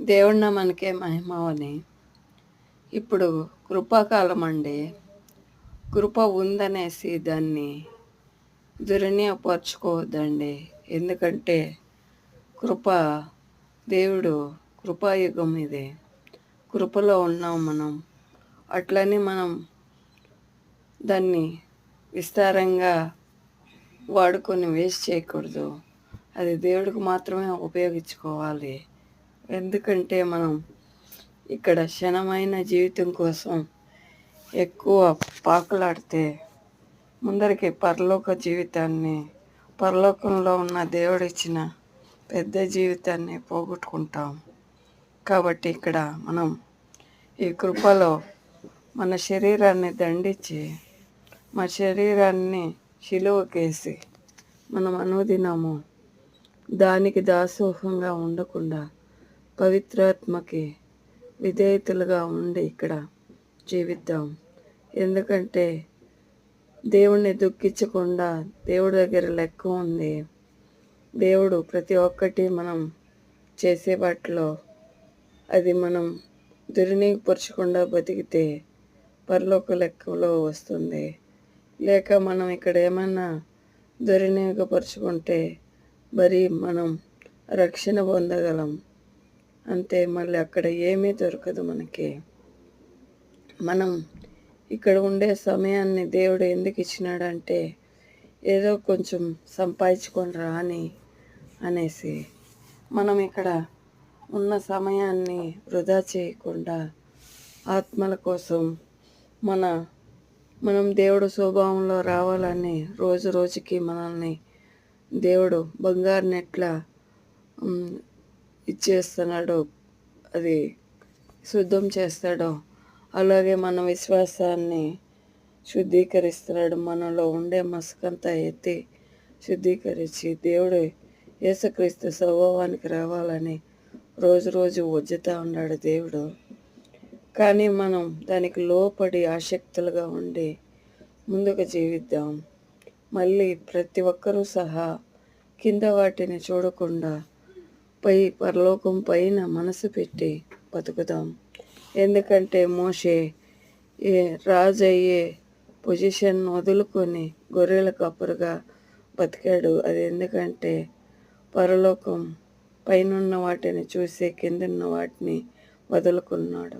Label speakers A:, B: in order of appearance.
A: దేవుడి నామానికే మహిమవని. ఇప్పుడు కృపాకాలం అండి. కృప ఉందనేసి దాన్ని దుర్వినియోగపరచుకోవద్దండి. ఎందుకంటే కృప దేవుడు కృపాయుగం ఇది. కృపలో ఉన్నాం మనం. అట్లని మనం దాన్ని విస్తారంగా వాడుకొని వేస్ట్ చేయకూడదు. అది దేవుడికి మాత్రమే ఉపయోగించుకోవాలి. ఎందుకంటే మనం ఇక్కడ క్షణమైన జీవితం కోసం ఎక్కువ పాకులాడితే ముందరికి పరలోక జీవితాన్ని, పరలోకంలో ఉన్న దేవుడిచ్చిన పెద్ద జీవితాన్ని పోగొట్టుకుంటాం. కాబట్టి ఇక్కడ మనం ఈ కృపలో మన శరీరాన్ని దండించి, మా శరీరాన్ని శిలువకేసి మనం అనుదినము దానికి దాసోహంగా ఉండకుండా పవిత్రాత్మకి విధేయతలుగా ఉండి ఇక్కడ జీవిద్దాం. ఎందుకంటే దేవుణ్ణి దుఃఖించకుండా దేవుడి దగ్గర లెక్క ఉంది. దేవుడు ప్రతి ఒక్కటి మనం చేసే వాటిలో అది మనం దుర్వినియోగపరచకుండా బతికితే పరలోక లెక్కలో వస్తుంది. లేక మనం ఇక్కడ ఏమన్నా దుర్వినియోగపరచుకుంటే మరి మనం రక్షణ పొందగలం. అంతే, మళ్ళీ అక్కడ ఏమీ దొరకదు మనకి. మనం ఇక్కడ ఉండే సమయాన్ని దేవుడు ఎందుకు ఇచ్చినాడంటే ఏదో కొంచెం సంపాదించుకొని రాని అనేసి మనం ఇక్కడ ఉన్న సమయాన్ని వృధా చేయకుండా ఆత్మల కోసం మనం దేవుడు స్వభావంలో రావాలని రోజు రోజుకి మనల్ని దేవుడు బంగారు నెట్లా ఇచ్చేస్తున్నాడు, అది శుద్ధం చేస్తాడో అలాగే మన విశ్వాసాన్ని శుద్ధీకరిస్తున్నాడు. మనలో ఉండే మసకంతా ఎత్తి శుద్ధీకరించి దేవుడు యేసుక్రీస్తు స్వభావానికి రావాలని రోజు రోజు వజ్జుతూ ఉన్నాడు దేవుడు. కానీ మనం దానికి లోపడి ఆసక్తులుగా ఉండి ముందుకు జీవిద్దాం. మళ్ళీ ప్రతి ఒక్కరూ సహా కింద వాటిని చూడకుండా పరలోకం పైన మనసు పెట్టి బతుకుదాం. ఎందుకంటే మోషే రాజు అయ్యే పొజిషన్ వదులుకొని గొర్రెల కాపరుగా బతికాడు. అది ఎందుకంటే పరలోకం పైనున్న వాటిని చూసి కిందన్న వాటిని వదులుకున్నాడు.